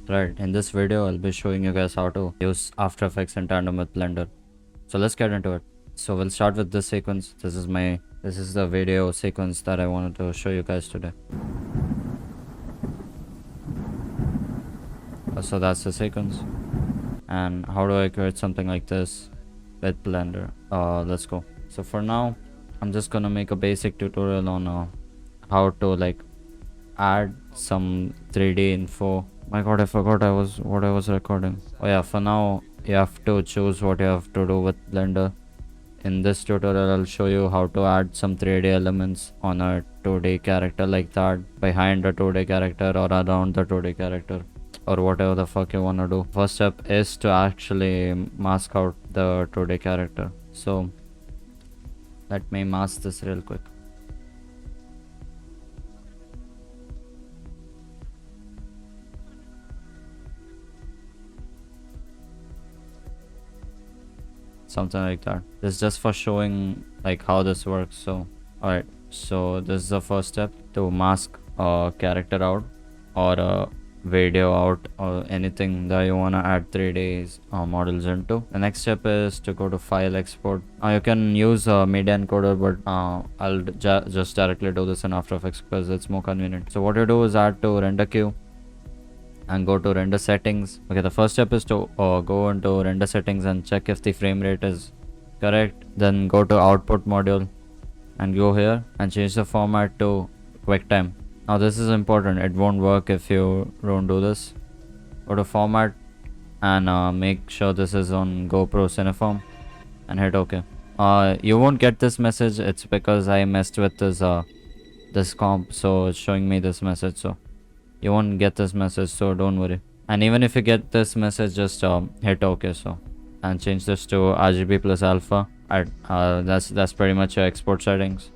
Right, in this video I'll be showing you guys how to use After Effects in tandem with Blender. So let's get into it. So we'll start with this sequence. This is the video sequence that I wanted to show you guys today. So that's the sequence. And how do I create something like this with Blender? Let's go. So for now, I'm just gonna make a basic tutorial on how to like add some 3D info. My god, I forgot what I was recording. Oh yeah, for now you have to choose what you have to do with Blender. In this tutorial I'll show you how to add some 3D elements on a 2D character like that, behind a 2D character or around the 2D character, or whatever the fuck you wanna do. First step is to actually mask out the 2D character. So let me mask this real quick. Something like that. This is just for showing like how this works. So alright, so this is the first step to mask a character out or a video out or anything that you want to add 3D models into. The next step is to go to file export. You can use media encoder, but I'll just directly do this in After Effects because it's more convenient. So what you do is add to render queue and go to render settings. Okay, the first step is to go into render settings and check if the frame rate is correct. Then go to output module and go here and change the format to QuickTime. Now this is important, it won't work if you don't do this. Go to format and make sure this is on GoPro Cineform and hit OK. You won't get this message, it's because I messed with this comp, so it's showing me this message. So you won't get this message, so don't worry. And even if you get this message, just hit OK. So and change this to RGB plus alpha. That's pretty much your export settings.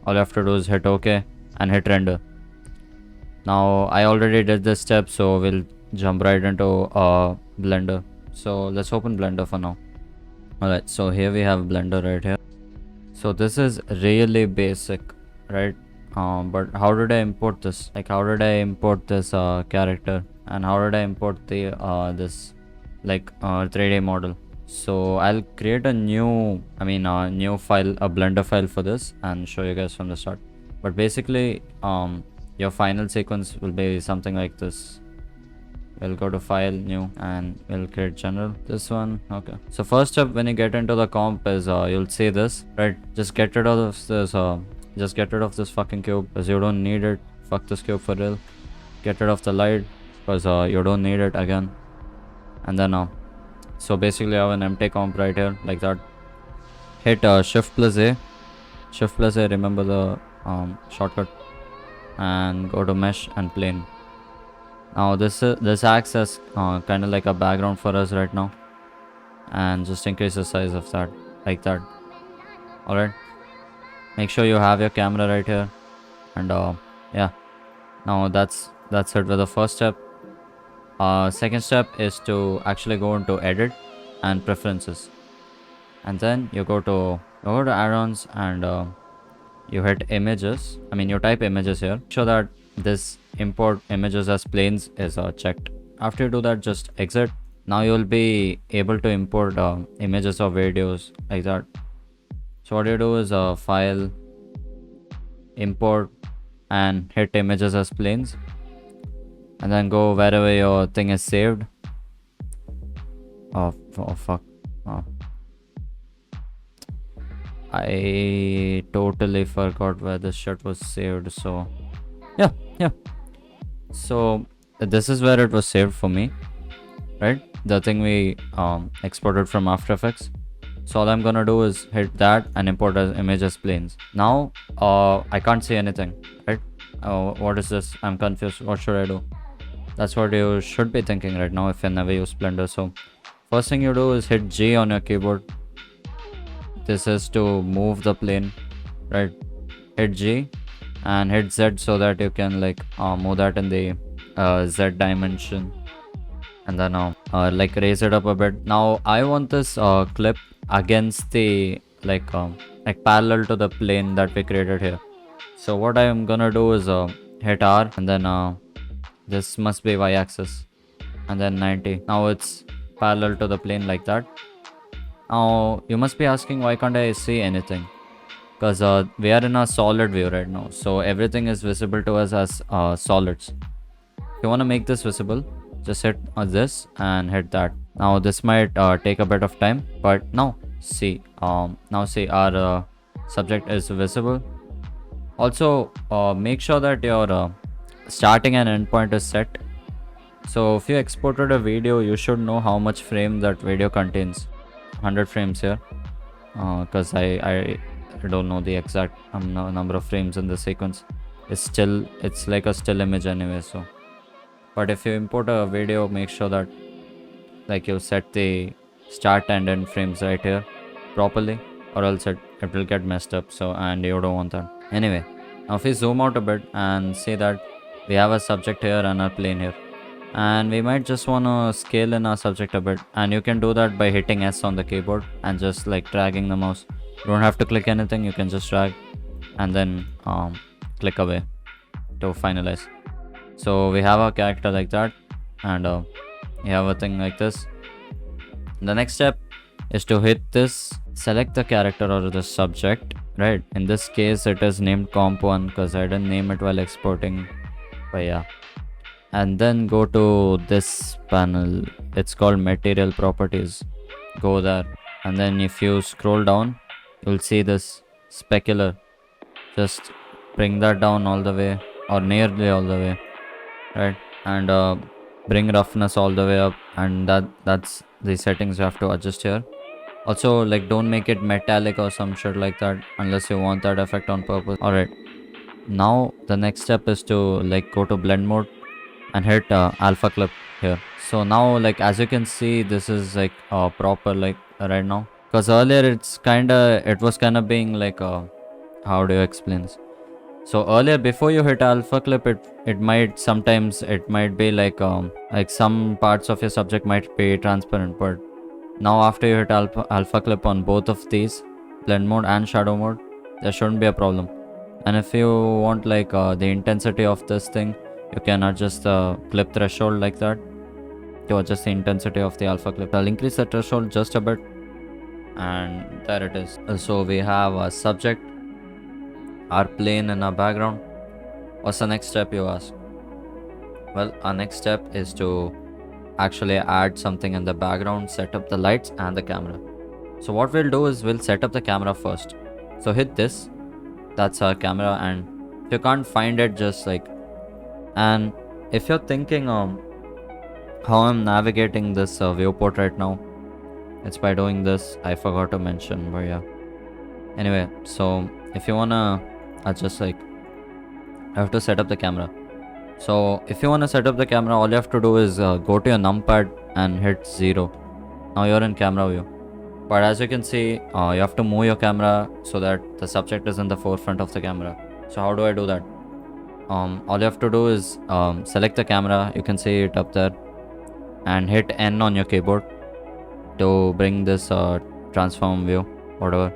All you have to do is hit OK and hit render. Now I already did this step, so we'll jump right into Blender. So let's open Blender for now. Alright, so here we have Blender right here. So this is really basic, right? But how did I import this? Like, how did I import this character, and how did I import the this 3D model? So I'll create a new file, a Blender file for this, and show you guys from the start. But basically your final sequence will be something like this. We'll go to file, new, and we'll create general, this one. Okay, so first step when you get into the comp is you'll see this, right? Just get rid of this fucking cube because you don't need it. Fuck this cube for real. Get rid of the light because you don't need it again. And then so basically I have an empty comp right here like that. Hit shift plus A, remember the shortcut, and go to mesh and plane. Now this acts as kind of like a background for us right now, and just increase the size of that like that. Alright, make sure you have your camera right here, and yeah, now that's it with the first step. Second step is to actually go into edit and preferences, and then you go to add-ons and you hit images. You type images here. Make sure that this import images as planes is checked. After you do that, just exit. Now you'll be able to import images or videos like that. So what you do is file, import, and hit images as planes, and then go wherever your thing is saved. Oh fuck. I totally forgot where this shit was saved. So yeah, so this is where it was saved for me, right? The thing we exported from After Effects. So all I'm gonna do is hit that and import as image as planes. Now I can't see anything, right? What is this? I'm confused. What should I do? That's what you should be thinking right now if you never use Blender. So first thing you do is hit G on your keyboard. This is to move the plane, right? Hit G and hit Z so that you can move that in the Z dimension, and then raise it up a bit. Now I want this clip against the parallel to the plane that we created here. So what I am gonna do is hit R, and then this must be y-axis. and then 90. Now it's parallel to the plane like that. Now you must be asking, why can't I see anything? Because we are in a solid view right now, so everything is visible to us as solids. If you want to make this visible, just hit this and hit that. Now this might take a bit of time, but now see our subject is visible. Also make sure that your starting and end point is set. So if you exported a video, you should know how much frame that video contains. 100 frames here, because I don't know the exact number of frames in the sequence. It's like a still image anyway. So, but if you import a video, make sure that like you set the start and end frames right here properly, or else it will get messed up. So, and you don't want that. Anyway, now if we zoom out a bit and see that we have a subject here and a plane here, and we might just want to scale in our subject a bit, and you can do that by hitting S on the keyboard and just like dragging the mouse. You don't have to click anything, you can just drag and then click away to finalize. So we have a character like that, and we have a thing like this. The next step is to hit this, select the character or the subject, right? In this case it is named comp1 because I didn't name it while exporting, but yeah. And then go to this panel, it's called material properties. Go there, and then if you scroll down, you'll see this specular. Just bring that down all the way, or nearly all the way, right? And bring roughness all the way up, and that's the settings you have to adjust here. Also, like, don't make it metallic or some shit like that unless you want that effect on purpose. Alright, now the next step is to like go to blend mode and hit alpha clip here. So now, like, as you can see, this is like proper, like, right now, because earlier it was kind of being like how do you explain this? So earlier, before you hit alpha clip, it might be like some parts of your subject might be transparent, but now after you hit alpha clip on both of these, blend mode and shadow mode, there shouldn't be a problem. And if you want like the intensity of this thing, you can adjust the clip threshold like that to adjust the intensity of the alpha clip. I'll increase the threshold just a bit, and there it is. So we have a subject, our plane, and our background. What's the next step, you ask? Well, our next step is to actually add something in the background, set up the lights and the camera. So what we'll do is we'll set up the camera first. So hit this, that's our camera, and if you can't find it, just like, and if you're thinking how I'm navigating this viewport right now, it's by doing this. I forgot to mention, but yeah. Anyway, so if you wanna adjust, like, I have to set up the camera. So if you wanna set up the camera, all you have to do is go to your numpad and hit 0. Now you're in camera view. But as you can see, you have to move your camera so that the subject is in the forefront of the camera. So how do I do that? All you have to do is select the camera, you can see it up there, and hit N on your keyboard to bring this transform view, whatever,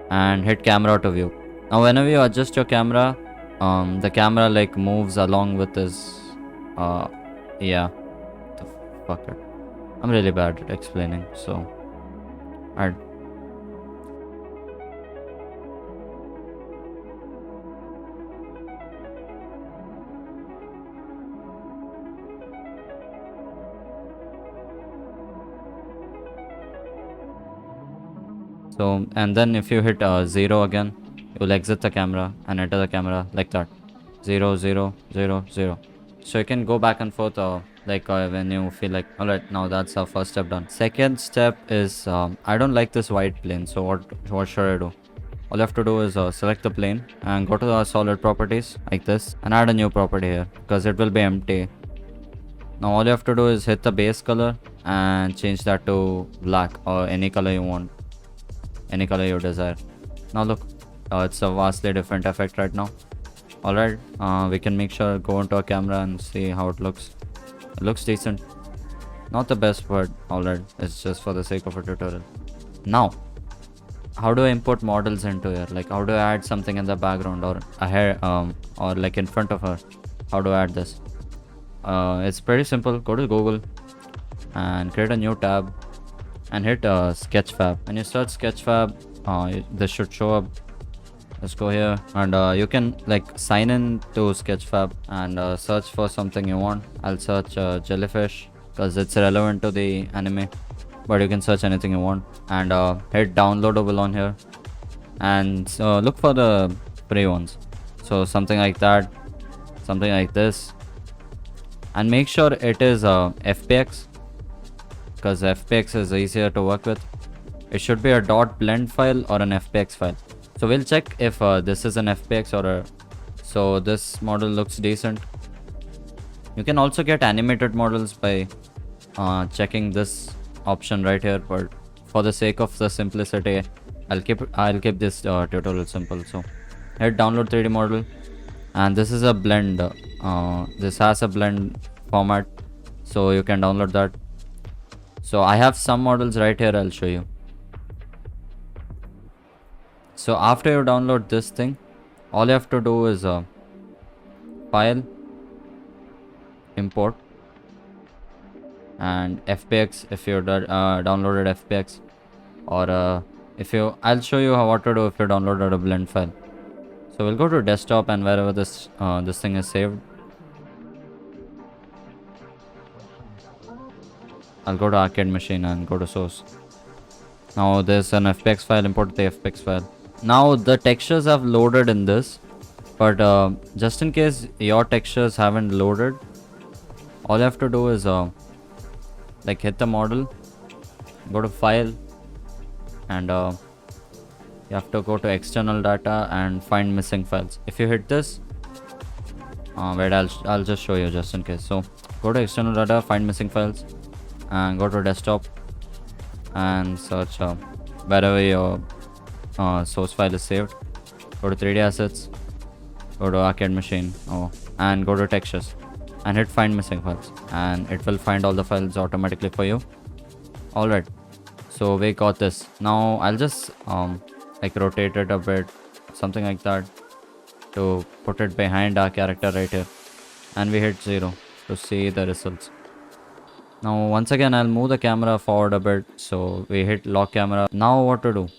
and hit camera to view. Now whenever you adjust your camera, the camera like moves along with this. Yeah, the fuck it. I'm really bad at explaining, so alright. So, and then if you hit 0 again, you will exit the camera and enter the camera like that. 0, 0, 0, 0. So you can go back and forth when you feel like. Alright, now that's our first step done. Second step is I don't like this white plane, so what should I do? All you have to do is select the plane and go to the solid properties like this and add a new property here because it will be empty. Now all you have to do is hit the base color and change that to black or any color you want, any color you desire. Now look, it's a vastly different effect right now. Alright, we can make sure go into our camera and see how it looks. It looks decent, not the best, but alright, it's just for the sake of a tutorial. Now how do I import models into here? Like, how do I add something in the background or a hair or like in front of her? How do I add this? It's pretty simple. Go to Google, and create a new tab and hit Sketchfab. When you search Sketchfab, this should show up. Let's go here, and you can like sign in to Sketchfab and search for something you want. I'll search jellyfish because it's relevant to the anime, but you can search anything you want, and hit downloadable on here, and look for the free ones. So something like that, something like this, and make sure it is FPX, because FPX is easier to work with. It should be a .blend file or an FPX file. So we'll check if this is an FPX or a... So this model looks decent. You can also get animated models by checking this option right here, but for the sake of the simplicity, I'll keep this tutorial simple. So hit download 3D model, and this is a blend. This has a blend format, so you can download that. So I have some models right here, I'll show you. So after you download this thing, all you have to do is file, import, and FPX if you downloaded FPX, or if you... I'll show you what to do if you downloaded a blend file. So we'll go to desktop, and wherever this thing is saved, I'll go to arcade machine and go to source. Now there's an FPX file, import the FPX file. Now the textures have loaded in this, but just in case your textures haven't loaded, all you have to do is like hit the model, go to file, and you have to go to external data and find missing files. If you hit this, wait, I'll just show you just in case. So go to external data, find missing files, and go to desktop and search wherever your source file is saved. Go to 3D assets, go to arcade machine, and go to textures and hit find missing files, and it will find all the files automatically for you. Alright, so we got this. Now I'll just like rotate it a bit, something like that, to put it behind our character right here, and we hit 0 to see the results. Now once again I'll move the camera forward a bit, so we hit lock camera. Now what to do?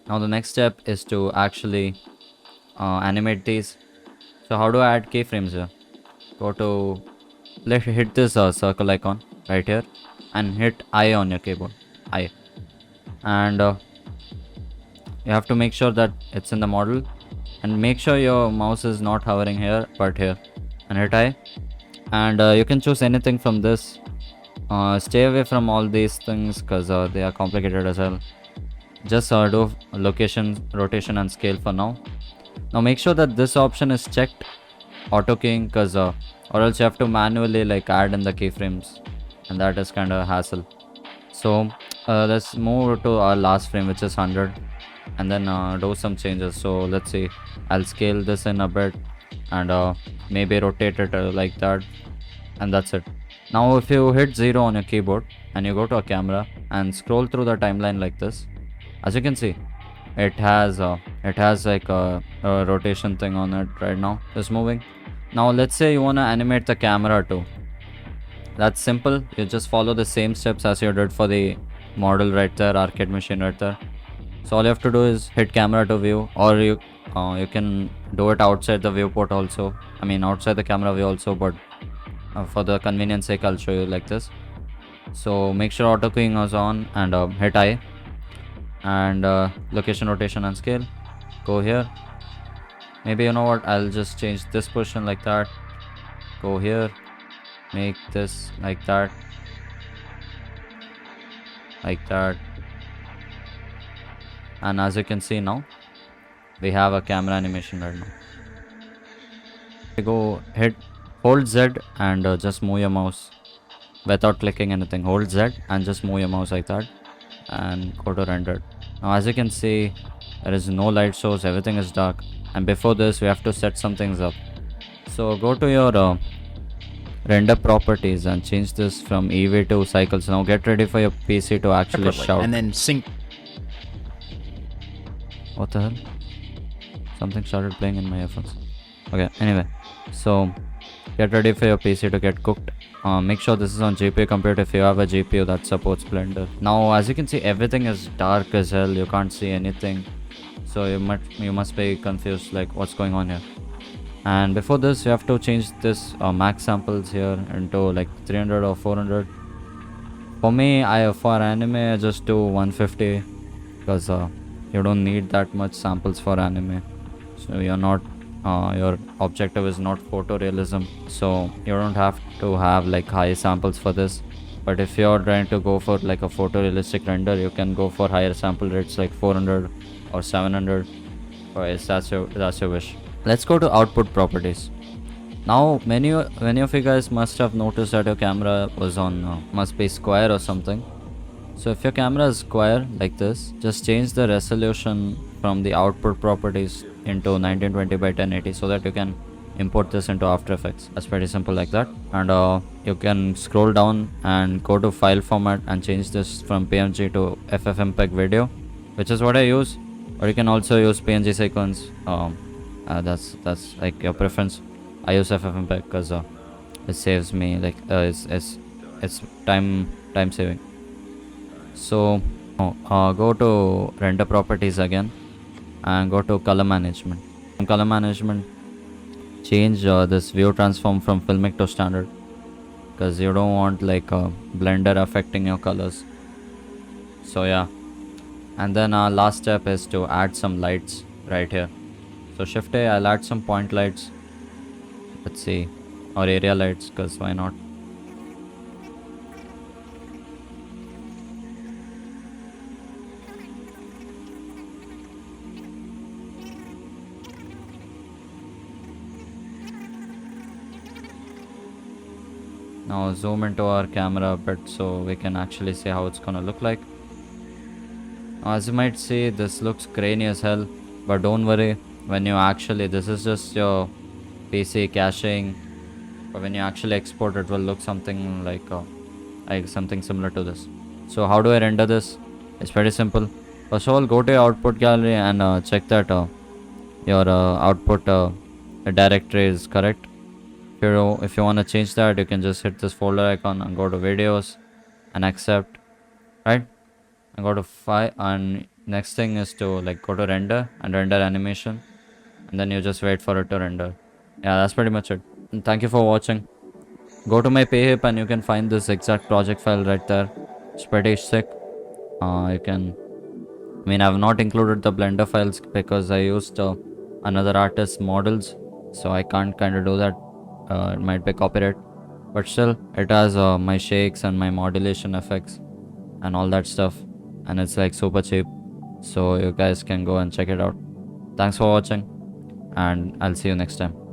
Now the next step is to actually animate these. So how do I add keyframes here? Go to... let's hit this circle icon right here and hit I on your keyboard. I. And you have to make sure that it's in the model, and make sure your mouse is not hovering here but here, and hit I. And you can choose anything from this. Stay away from all these things because they are complicated as well. Just do location, rotation, and scale for now. Now make sure that this option is checked, auto keying, because or else you have to manually like add in the keyframes, and that is kind of a hassle. So let's move to our last frame, which is 100, and then do some changes. So let's see, I'll scale this in a bit and maybe rotate it like that, and that's it. Now if you hit 0 on your keyboard and you go to a camera and scroll through the timeline like this, as you can see, it has like a rotation thing on it right now. It's moving. Now let's say you want to animate the camera too. That's simple. You just follow the same steps as you did for the model right there, arcade machine right there. So all you have to do is hit camera to view, or you can do it outside the viewport also. I mean outside the camera view also, but for the convenience sake I'll show you like this. So make sure auto keying is on, and hit I, and location, rotation, and scale. Go here. Maybe you know what, I'll just change this position like that. Go here, make this like that, and as you can see now, we have a camera animation right now. Go hold Z and just move your mouse without clicking anything. Hold Z and just move your mouse like that, and go to render. Now as you can see, there is no light source, everything is dark, and before this we have to set some things up. So go to your render properties and change this from EV to cycles. Now get ready for your PC to actually shout. And then sync. What the hell? Something started playing in my earphones. Okay, anyway, so get ready for your PC to get cooked. Make sure this is on GPU computer if you have a GPU that supports Blender. Now as you can see, everything is dark as hell. You can't see anything, so you must be confused like what's going on here. And before this, you have to change this max samples here into like 300 or 400. For me, for anime I just do 150 because you don't need that much samples for anime. So you're not your objective is not photorealism, so you don't have to have like high samples for this. But if you're trying to go for like a photorealistic render, you can go for higher sample rates like 400 or 700, or if that's your wish. Let's go to output properties. Now many of you guys must have noticed that your camera was on must be square or something. So if your camera is square like this, just change the resolution from the output properties into 1920 by 1080 so that you can import this into After Effects. That's pretty simple like that. And you can scroll down and go to file format and change this from PNG to FFmpeg video, which is what I use. Or you can also use PNG sequence. That's like your preference. I use FFmpeg because it saves me like it's time saving. So go to render properties again and go to color management. In color management, change this view transform from filmic to standard because you don't want like Blender affecting your colors. So yeah, and then our last step is to add some lights right here. So Shift A, I'll add some point lights. Let's see, or area lights, because why not? Now zoom into our camera a bit so we can actually see how it's gonna look like. As you might see, this looks grainy as hell, but don't worry, when you actually, this is just your PC caching, but when you actually export it will look something like something similar to this. So how do I render this? It's pretty simple. First of all, go to your output gallery and check that your output directory is correct. If you want to change that, you can just hit this folder icon and go to videos and accept, right? And go to file, and next thing is to like go to render and render animation, and then you just wait for it to render. Yeah, that's pretty much it. And thank you for watching. Go to my payhip and you can find this exact project file right there. It's pretty sick. I've not included the Blender files because I used another artist's models, so I can't kind of do that. It might be copyright, but still it has my shakes and my modulation effects and all that stuff, and it's like super cheap, so you guys can go and check it out. Thanks for watching, and I'll see you next time.